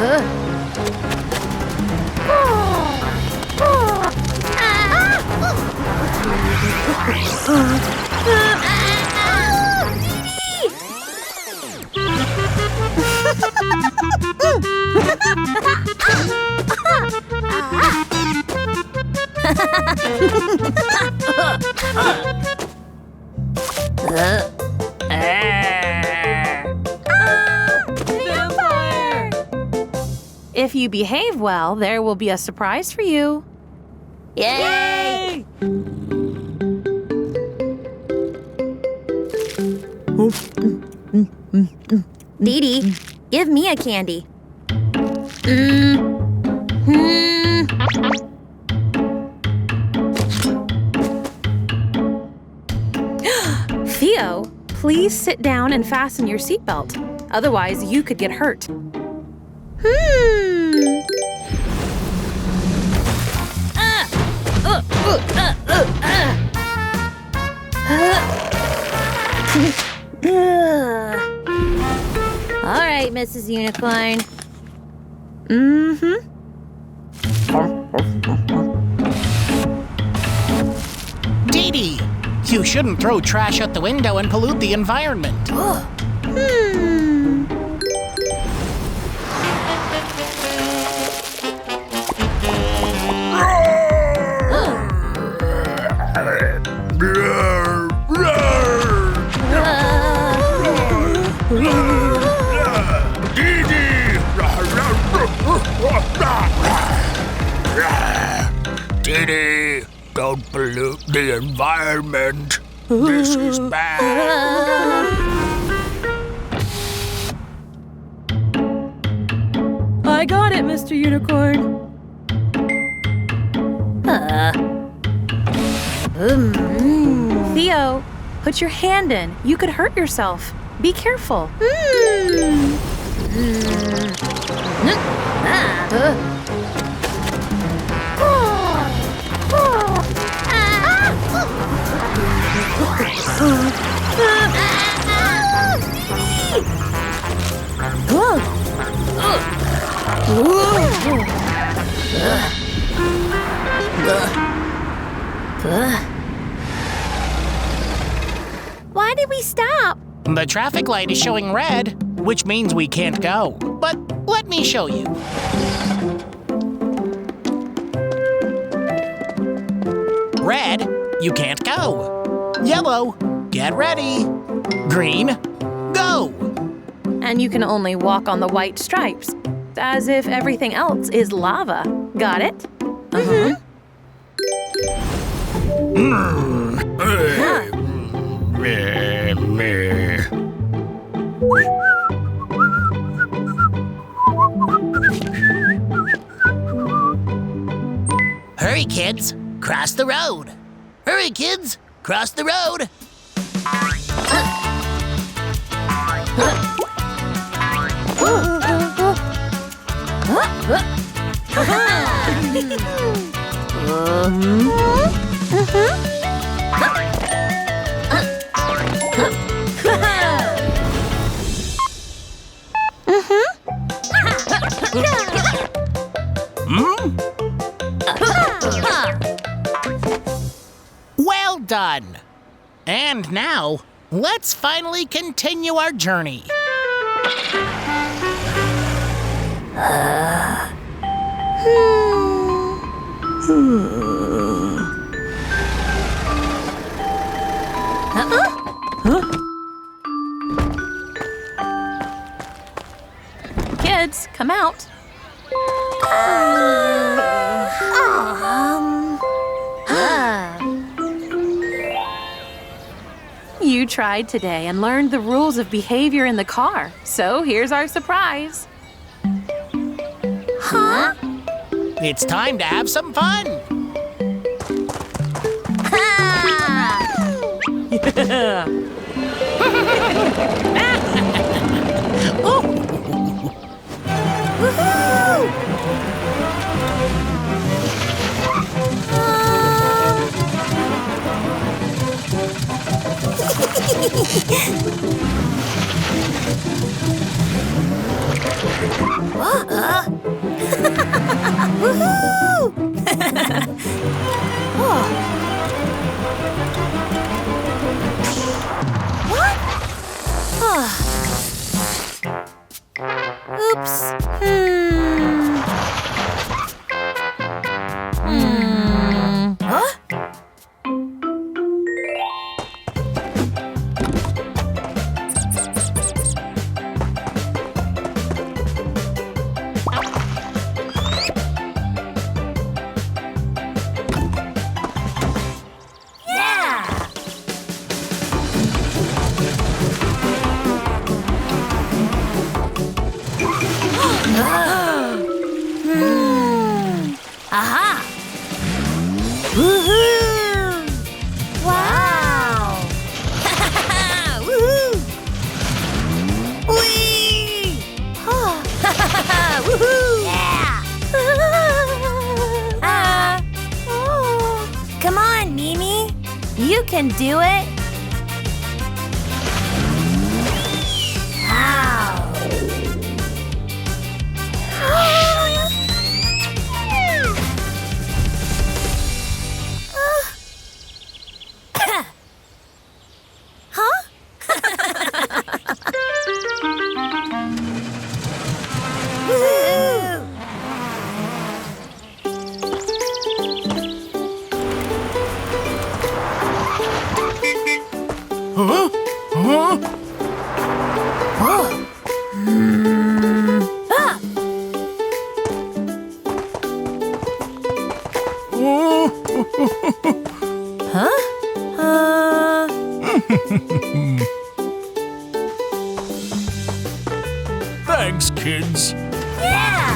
Vampire! If you behave well, there will be a surprise for you. Yay! Didi, give me a candy. Theo, please sit down and fasten your seatbelt. Otherwise, you could get hurt. All right, Mrs. Unicorn. Didi, you shouldn't throw trash out the window and pollute the environment. Didi, don't pollute the environment. This is bad. I got it, Mr. Unicorn. Theo, put your hand in. You could hurt yourself. Be careful. Why did we stop? The traffic light is showing red, which means we can't go. But let me show you. Red, you can't go. Yellow, get ready. Green, go. And you can only walk on the white stripes, as if everything else is lava. Got it? Hurry, kids. Cross the road. Hurry, kids. Cross the road. Well done. And now, let's finally continue our journey. Kids, come out. You tried today and learned the rules of behavior in the car. So here's our surprise. Huh? It's time to have some fun. Oops. Huh? Aha! Woohoo! Wow! Woohoo! Whee! Woohoo! Yeah! Oh. Come on, Mimi. You can do it. Wow! Huh? Huh? Thanks, kids. Yeah!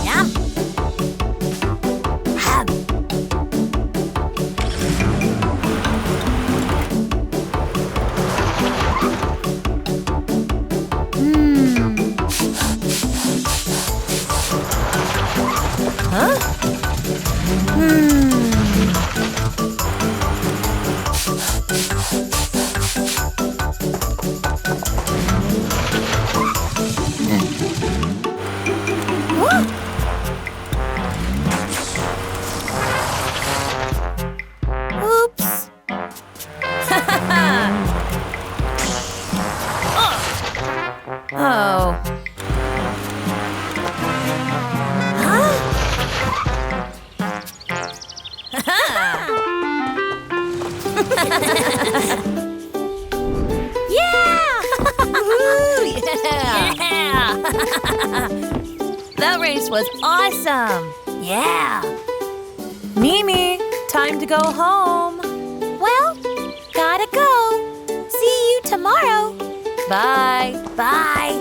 Yum! Oops! Oh. Yeah! Yeah! That race was awesome! Yeah! Mimi, time to go home. Well, gotta go. See you tomorrow. Bye. Bye.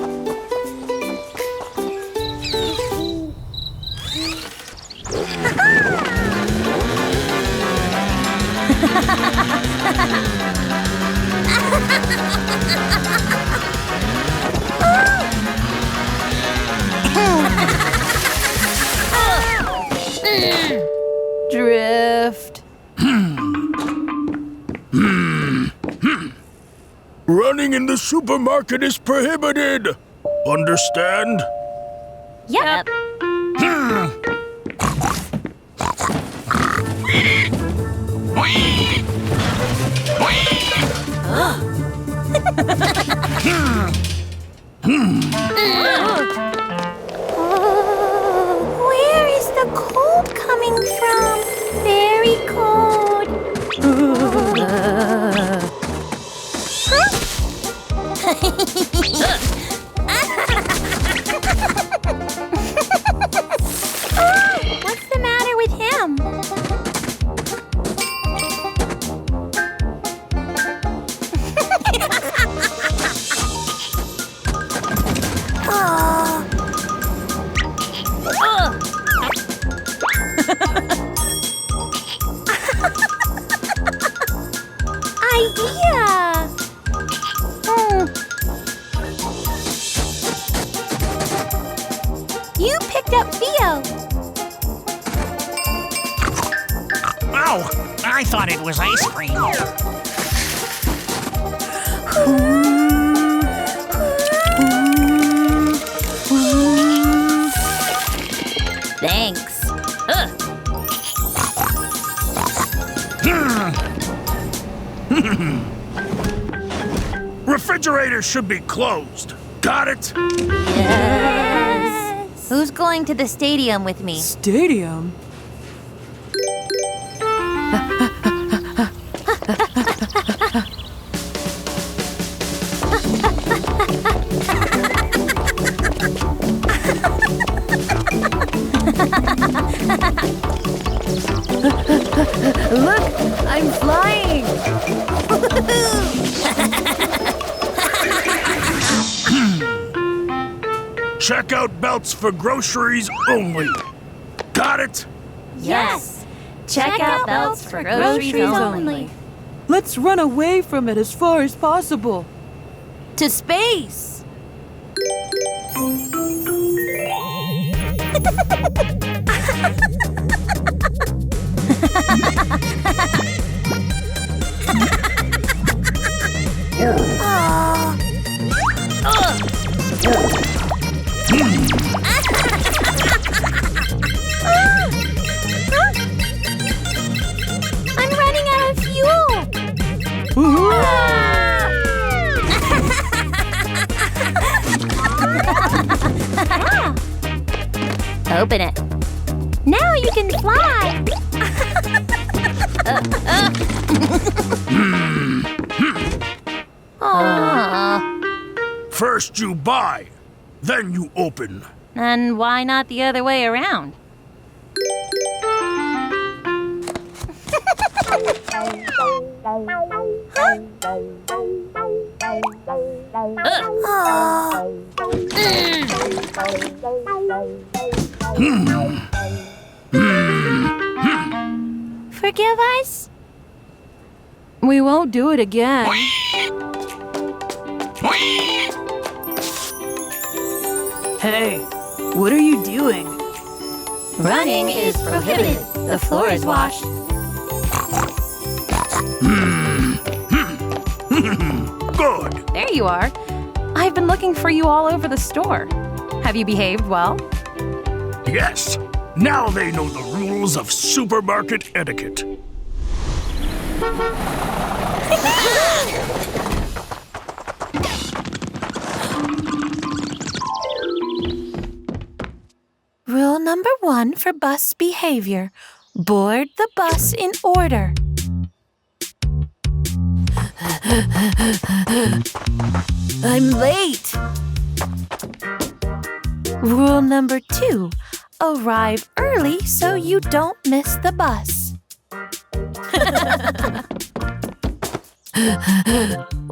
Drift. Running in the supermarket is prohibited. Understand? Yep. Where is the cold coming from? Very cold. What's the matter with him? Idea! You picked up Theo. Oh, I thought it was ice cream. Refrigerator should be closed. Got it? Yes. Who's going to the stadium with me? Stadium? Look, I'm flying! Checkout belts for groceries only. Got it? Yes. Checkout belts for groceries only. Let's run away from it as far as possible. To space. I'm running out of fuel. Open it. Now you can fly. First you buy, then you open. And why not the other way around? Forgive us? We won't do it again. Hey, what are you doing? Running is prohibited. The floor is washed. Good. There you are. I've been looking for you all over the store. Have you behaved well? Yes. Now they know the rules of supermarket etiquette. Rule number 1 for bus behavior. Board the bus in order. I'm late. Rule number 2. Arrive early so you don't miss the bus.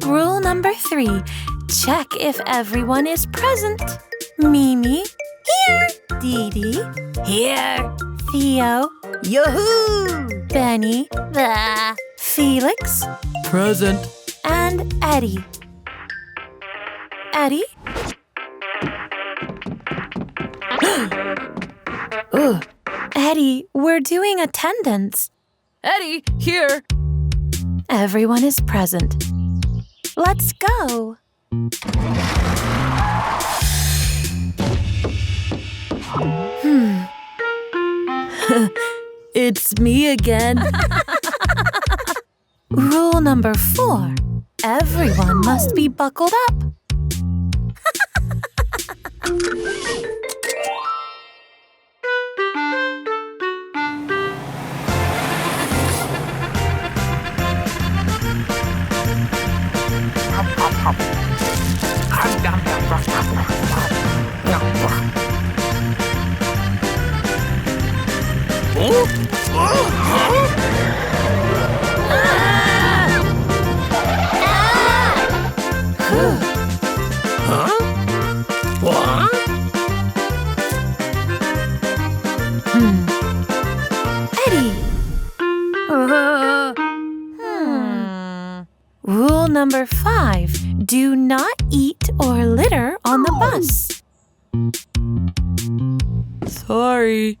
Rule number 3. Check if everyone is present. Mimi, here. Didi, Here. Theo, Yoo-hoo! Benny, Bah. Felix, Present. and Eddie. Eddie? Eddie, we're doing attendance. Eddie, here. Everyone is present. Let's go. It's me again. Rule number 4. Everyone must be buckled up. Eddie. Rule number 5. Do not eat or litter on the bus. Sorry.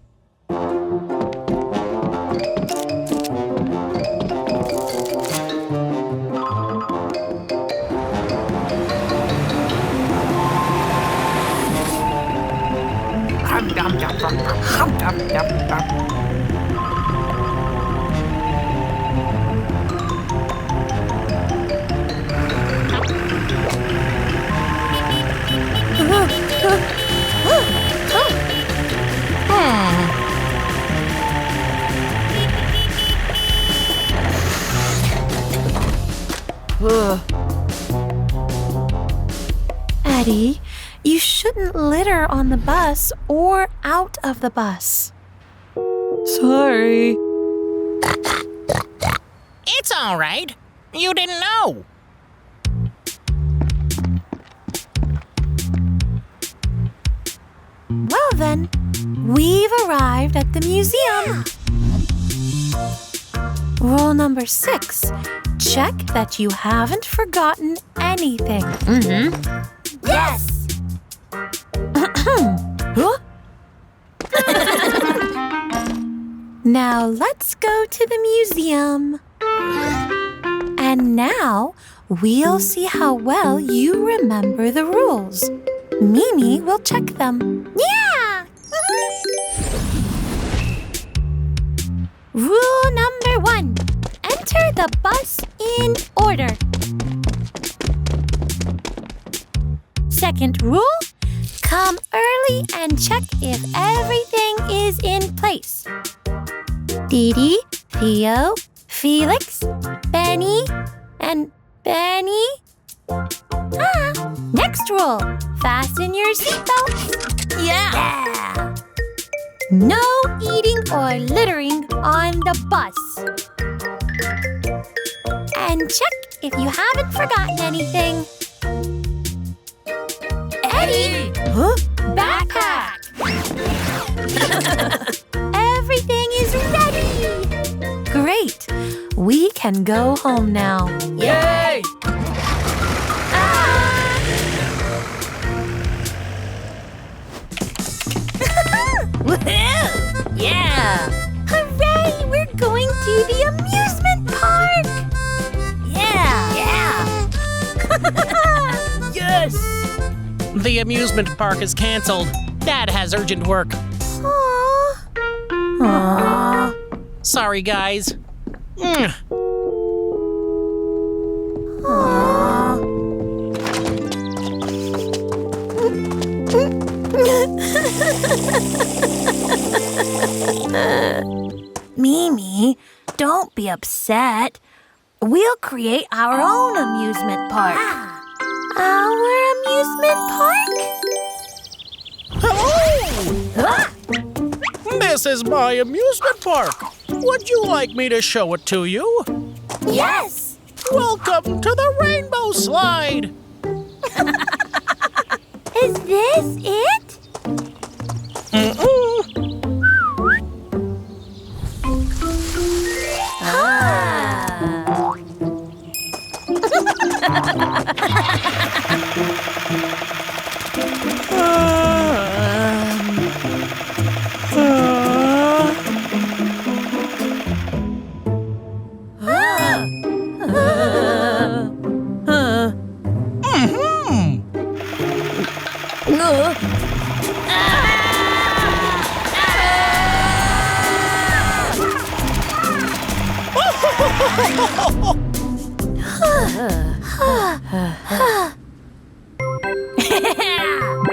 Eddie, you shouldn't litter on the bus or out of the bus. Sorry. It's all right. You didn't know. Well then, we've arrived at the museum. Rule number 6, check that you haven't forgotten anything. Yes! Huh? Now let's go to the museum. And now we'll see how well you remember the rules. Mimi will check them. Yeah! Rule number 1, enter the bus in order. Second rule, come early and check if everything is in place. Didi, Theo, Felix, Benny, and Benny. Next rule, fasten your seatbelts. Yeah! No eating or littering on the bus. And check if you haven't forgotten anything. Eddie! Huh? Backpack! Everything is ready! Great! We can go home now. Yay! Woohoo! Yeah! Hooray! We're going to the amusement park! Yeah! Yes! The amusement park is canceled. Dad has urgent work. Aww. Sorry, guys. Mimi, don't be upset. We'll create our own amusement park. Our amusement park? This is my amusement park. Would you like me to show it to you? Yes! Welcome to the Rainbow Slide. Is this it?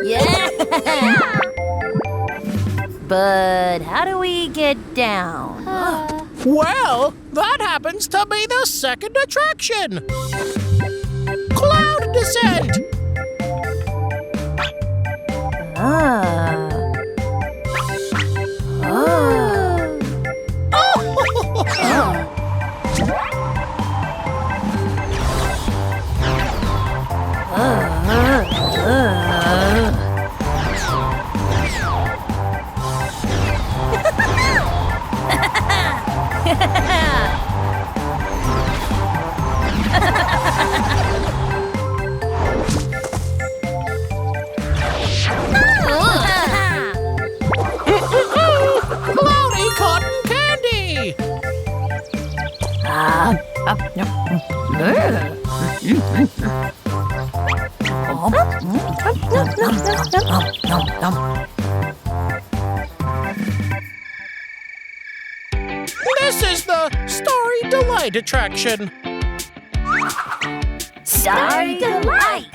Yeah! But how do we get down? Well, that happens to be the second attraction. Cloud descent. Cloudy cotton candy. This is the Starry Delight attraction. Starry Delight!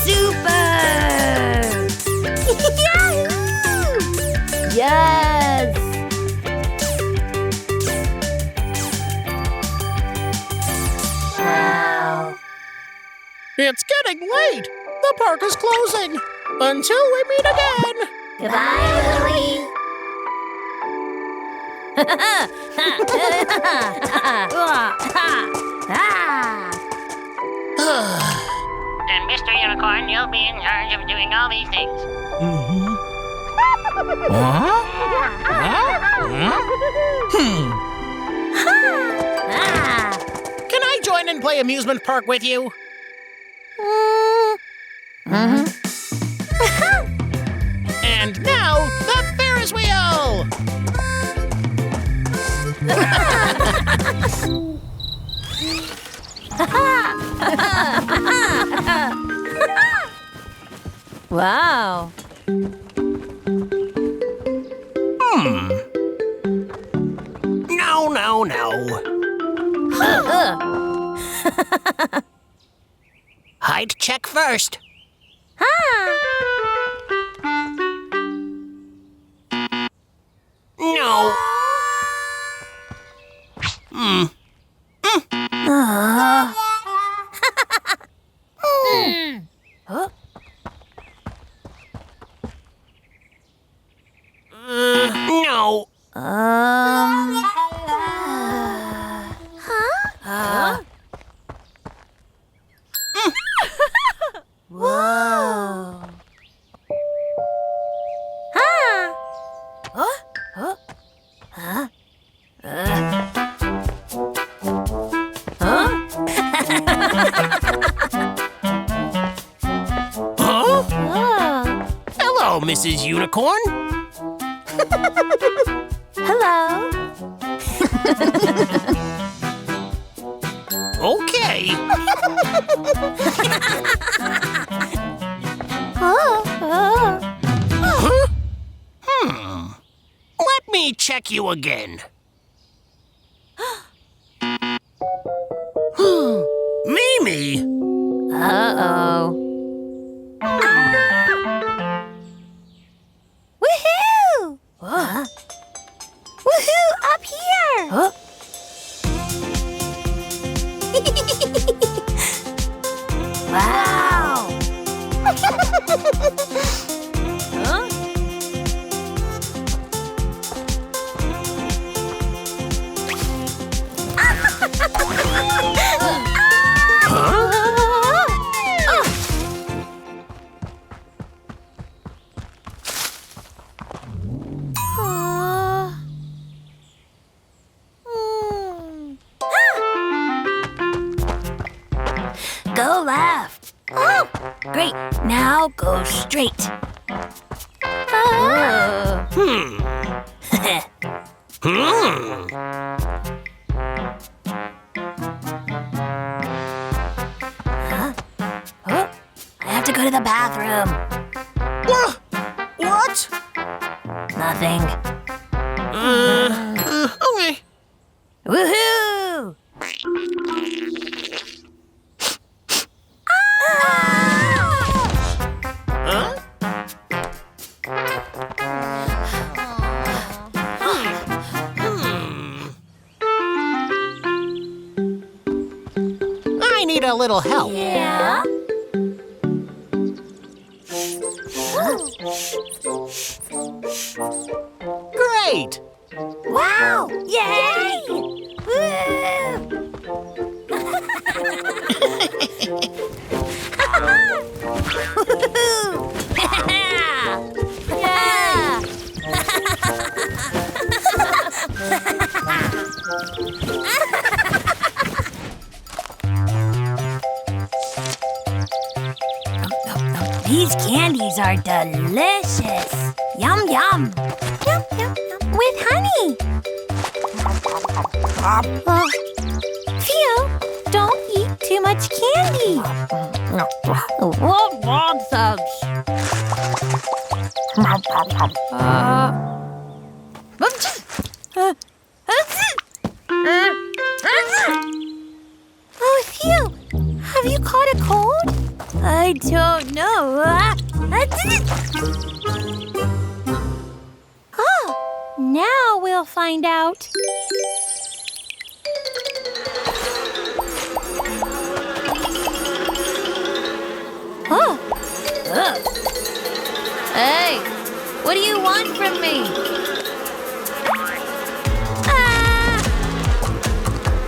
Super! Yes! Wow. It's getting late. The park is closing. Until we meet again. Goodbye, Louie. And Mr. Unicorn, you'll be in charge of doing all these things. Can I join and play amusement park with you? And now, the Ferris wheel! Wow. No. Height check first. No. No. Whoa. Hello, Mrs. Unicorn. Hello. Okay. Let me check you again. Mimi! Uh-oh. Woohoo! Woohoo! Up here! Wow! Go left. Oh, great. Now go straight. Oh, I have to go to the bathroom. What? Nothing. Okay. Woohoo! Huh? I need a little help. Yeah? Great! Wow! Yay! Woo! Yeah! These candies are delicious. Yum, yum. Yum, yum, yum. With honey. Theo, don't eat too much candy. What nonsense? Oh, Theo, have you caught a cold? I don't know. Now we'll find out. Oh. Hey, what do you want from me?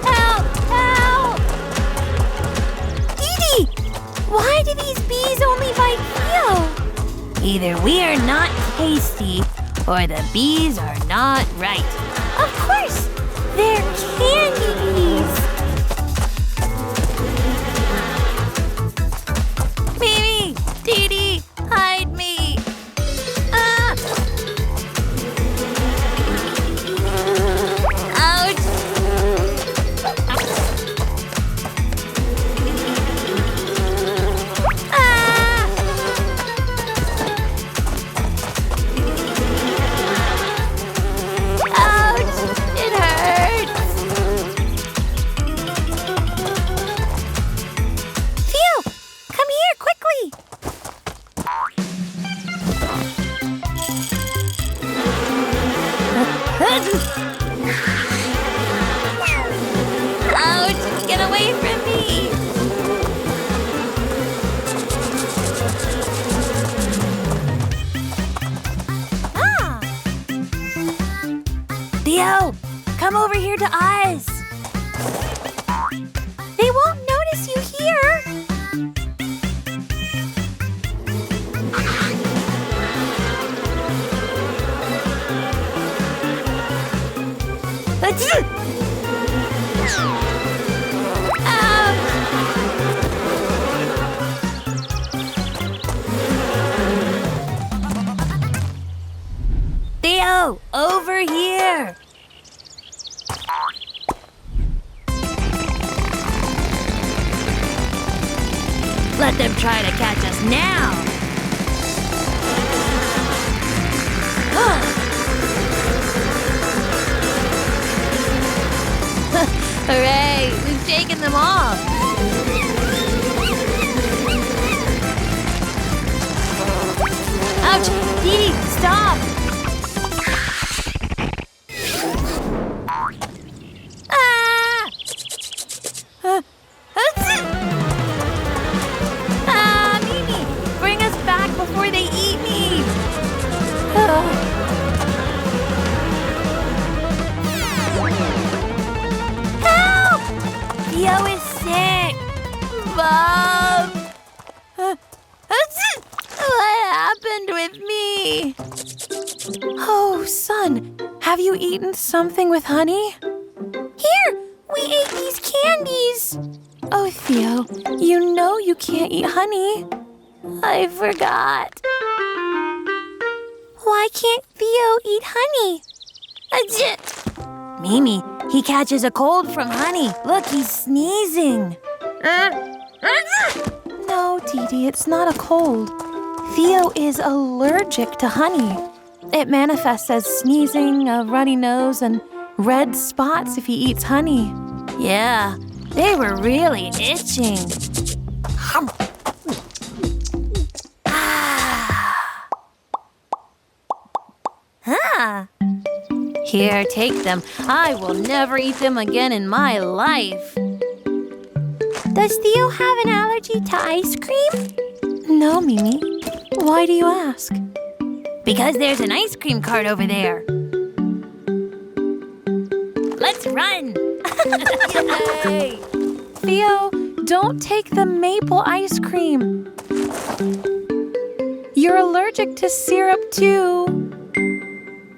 Help! Help! Didi! Why do these bees only bite Theo? Either we are not tasty, or the bees are not right. Of course! They're candy bees! Mimi! Didi! Hide me! Ouch! Ouch! It hurts! Theo! Come here, quickly! Ouch! Get away from me! Ah! Theo! Come over here to us! They won't notice you here! Theo! Over here! Let them try to catch us now! Hooray! We've shaken them off! Ouch! Didi, stop! Mimi! Bring us back before they eat me! Help! Theo is sick! Bob! What happened with me? Oh, son, have you eaten something with honey? Here, we ate these candies. Oh, Theo, you know you can't eat honey. I forgot. Why can't Theo eat honey? Mimi, he catches a cold from honey. Look, he's sneezing. No, Didi, it's not a cold. Theo is allergic to honey. It manifests as sneezing, a runny nose, and red spots if he eats honey. Yeah, they were really itching. Here, take them. I will never eat them again in my life. Does Theo have an allergy to ice cream? No, Mimi. Why do you ask? Because there's an ice cream cart over there. Let's run! Yay! Theo, don't take the maple ice cream. You're allergic to syrup too.